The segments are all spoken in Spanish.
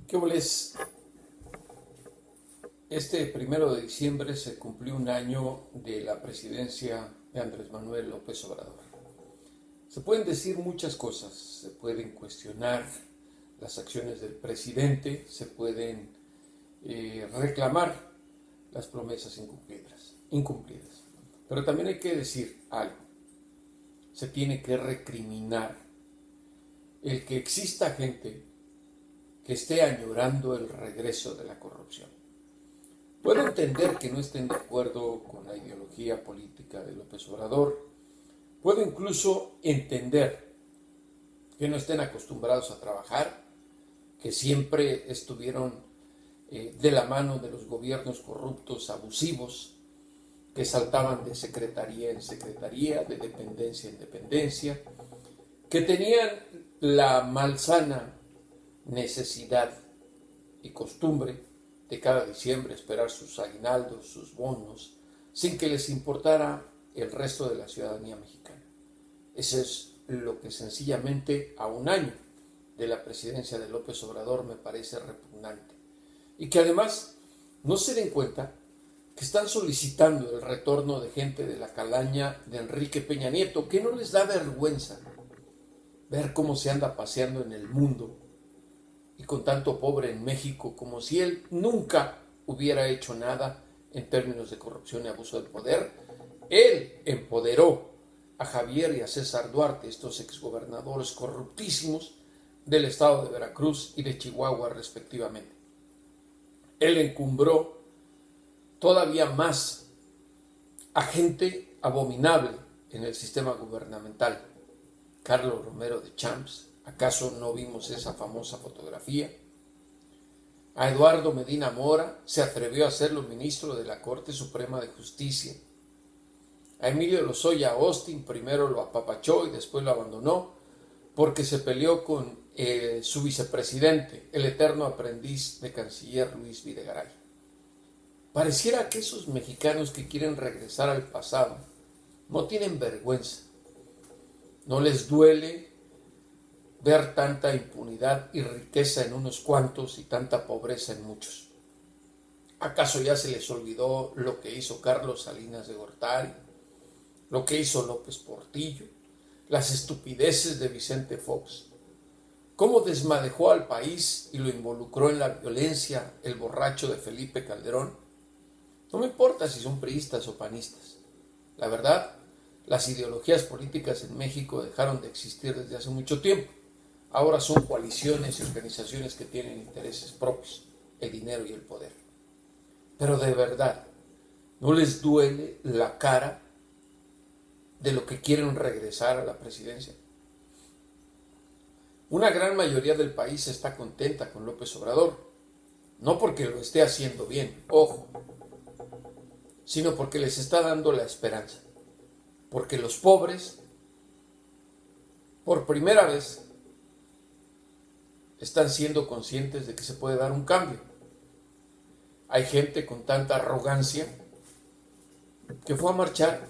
¿Qué boles? Este 1 de diciembre se cumplió un año de la presidencia de Andrés Manuel López Obrador. Se pueden decir muchas cosas, se pueden cuestionar las acciones del presidente, se pueden reclamar las promesas incumplidas. Pero también hay que decir algo, se tiene que recriminar el que exista gente que esté añorando el regreso de la corrupción. Puedo entender que no estén de acuerdo con la ideología política de López Obrador. Puedo incluso entender que no estén acostumbrados a trabajar, que siempre estuvieron de la mano de los gobiernos corruptos, abusivos, que saltaban de secretaría en secretaría, de dependencia en dependencia, que tenían la malsana necesidad y costumbre de cada diciembre esperar sus aguinaldos, sus bonos, sin que les importara el resto de la ciudadanía mexicana. Eso es lo que sencillamente a un año de la presidencia de López Obrador me parece repugnante. Y que además no se den cuenta que están solicitando el retorno de gente de la calaña de Enrique Peña Nieto, que no les da vergüenza ver cómo se anda paseando en el mundo y con tanto pobre en México, como si él nunca hubiera hecho nada en términos de corrupción y abuso del poder. Él empoderó a Javier y a César Duarte, estos exgobernadores corruptísimos del estado de Veracruz y de Chihuahua respectivamente. Él encumbró todavía más a gente abominable en el sistema gubernamental. Carlos Romero de Champs, ¿acaso no vimos esa famosa fotografía? A Eduardo Medina Mora se atrevió a hacerlo ministro de la Corte Suprema de Justicia. A Emilio Lozoya Austin primero lo apapachó y después lo abandonó porque se peleó con su vicepresidente, el eterno aprendiz de canciller Luis Videgaray. Pareciera que esos mexicanos que quieren regresar al pasado no tienen vergüenza. No les duele ver tanta impunidad y riqueza en unos cuantos y tanta pobreza en muchos. ¿Acaso ya se les olvidó lo que hizo Carlos Salinas de Gortari, lo que hizo López Portillo, las estupideces de Vicente Fox? ¿Cómo desmadejó al país y lo involucró en la violencia el borracho de Felipe Calderón? No me importa si son priistas o panistas. La verdad, las ideologías políticas en México dejaron de existir desde hace mucho tiempo. Ahora son coaliciones y organizaciones que tienen intereses propios, el dinero y el poder. Pero de verdad, ¿no les duele la cara de lo que quieren regresar a la presidencia? Una gran mayoría del país está contenta con López Obrador, no porque lo esté haciendo bien, ojo, sino porque les está dando la esperanza, porque los pobres, por primera vez, están siendo conscientes de que se puede dar un cambio. Hay gente con tanta arrogancia que fue a marchar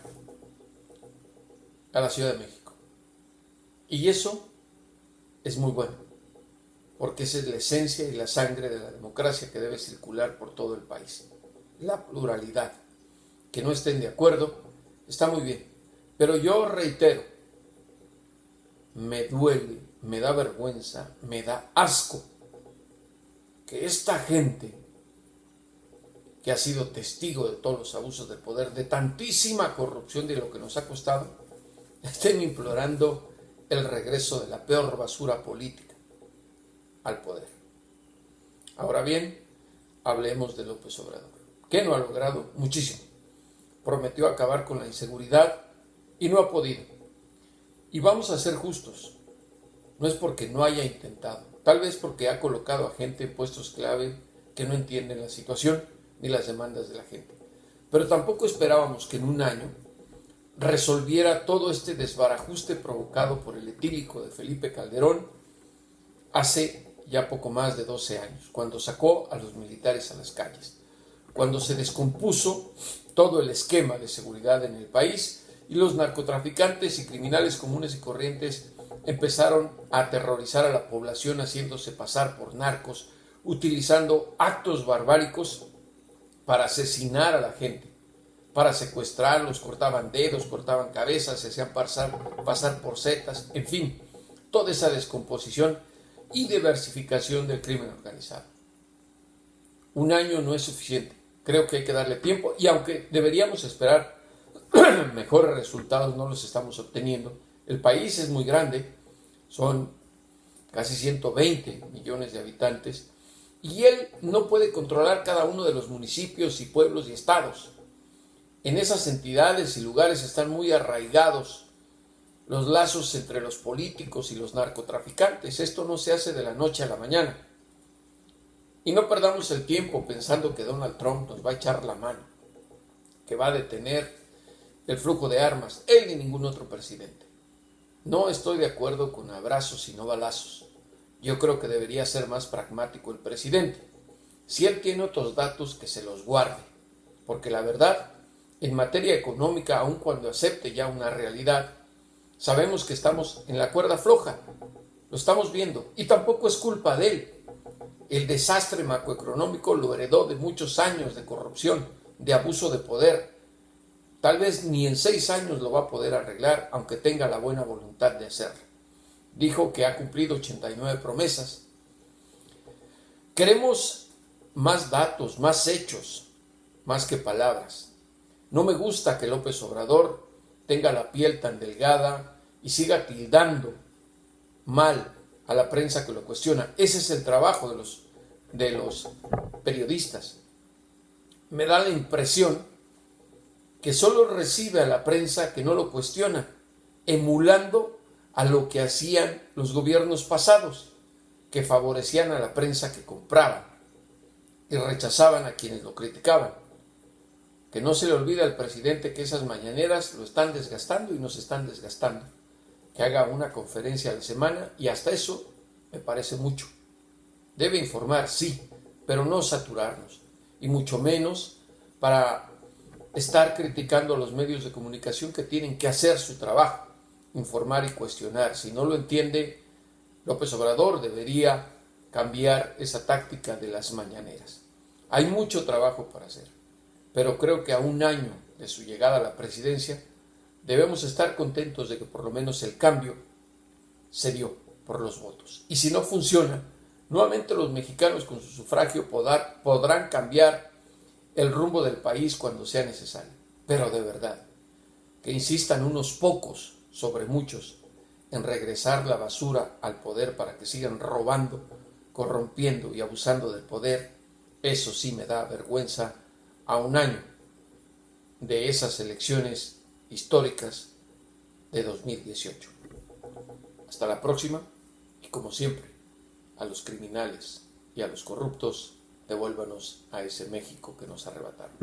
a la Ciudad de México. Y eso es muy bueno, porque esa es la esencia y la sangre de la democracia que debe circular por todo el país. La pluralidad. Que no estén de acuerdo, está muy bien. Pero yo reitero, me duele, me da vergüenza, me da asco que esta gente que ha sido testigo de todos los abusos del poder, de tantísima corrupción, de lo que nos ha costado, estén implorando el regreso de la peor basura política al poder. Ahora bien, hablemos de López Obrador. ¿Qué no ha logrado? Muchísimo. Prometió acabar con la inseguridad y no ha podido. Y vamos a ser justos. No es porque no haya intentado, tal vez porque ha colocado a gente en puestos clave que no entienden la situación ni las demandas de la gente. Pero tampoco esperábamos que en un año resolviera todo este desbarajuste provocado por el etílico de Felipe Calderón hace ya poco más de 12 años, cuando sacó a los militares a las calles, cuando se descompuso todo el esquema de seguridad en el país y los narcotraficantes y criminales comunes y corrientes empezaron a aterrorizar a la población haciéndose pasar por narcos, utilizando actos barbáricos para asesinar a la gente, para secuestrarlos, cortaban dedos, cortaban cabezas, se hacían pasar por zetas, en fin, toda esa descomposición y diversificación del crimen organizado. Un año no es suficiente, creo que hay que darle tiempo y aunque deberíamos esperar mejores resultados, no los estamos obteniendo. El país es muy grande, son casi 120 millones de habitantes y él no puede controlar cada uno de los municipios y pueblos y estados. En esas entidades y lugares están muy arraigados los lazos entre los políticos y los narcotraficantes. Esto no se hace de la noche a la mañana. Y no perdamos el tiempo pensando que Donald Trump nos va a echar la mano, que va a detener el flujo de armas, él ni ningún otro presidente. No estoy de acuerdo con abrazos y no balazos. Yo creo que debería ser más pragmático el presidente. Si él tiene otros datos, que se los guarde, porque la verdad, en materia económica, aun cuando acepte ya una realidad, sabemos que estamos en la cuerda floja, lo estamos viendo, y tampoco es culpa de él. El desastre macroeconómico lo heredó de muchos años de corrupción, de abuso de poder. Tal vez ni en 6 años lo va a poder arreglar, aunque tenga la buena voluntad de hacerlo. Dijo que ha cumplido 89 promesas. Queremos más datos, más hechos, más que palabras. No me gusta que López Obrador tenga la piel tan delgada y siga tildando mal a la prensa que lo cuestiona. Ese es el trabajo de los periodistas. Me da la impresión que solo recibe a la prensa que no lo cuestiona, emulando a lo que hacían los gobiernos pasados, que favorecían a la prensa que compraban y rechazaban a quienes lo criticaban. Que no se le olvide al presidente que esas mañaneras lo están desgastando y nos están desgastando. Que haga una conferencia a la semana y hasta eso me parece mucho. Debe informar, sí, pero no saturarnos y mucho menos para estar criticando a los medios de comunicación que tienen que hacer su trabajo, informar y cuestionar. Si no lo entiende, López Obrador debería cambiar esa táctica de las mañaneras. Hay mucho trabajo para hacer, pero creo que a un año de su llegada a la presidencia debemos estar contentos de que por lo menos el cambio se dio por los votos. Y si no funciona, nuevamente los mexicanos con su sufragio podrán cambiar el rumbo del país cuando sea necesario. Pero de verdad, que insistan unos pocos sobre muchos en regresar la basura al poder para que sigan robando, corrompiendo y abusando del poder, eso sí me da vergüenza a un año de esas elecciones históricas de 2018. Hasta la próxima y como siempre, a los criminales y a los corruptos, devuélvanos a ese México que nos arrebataron.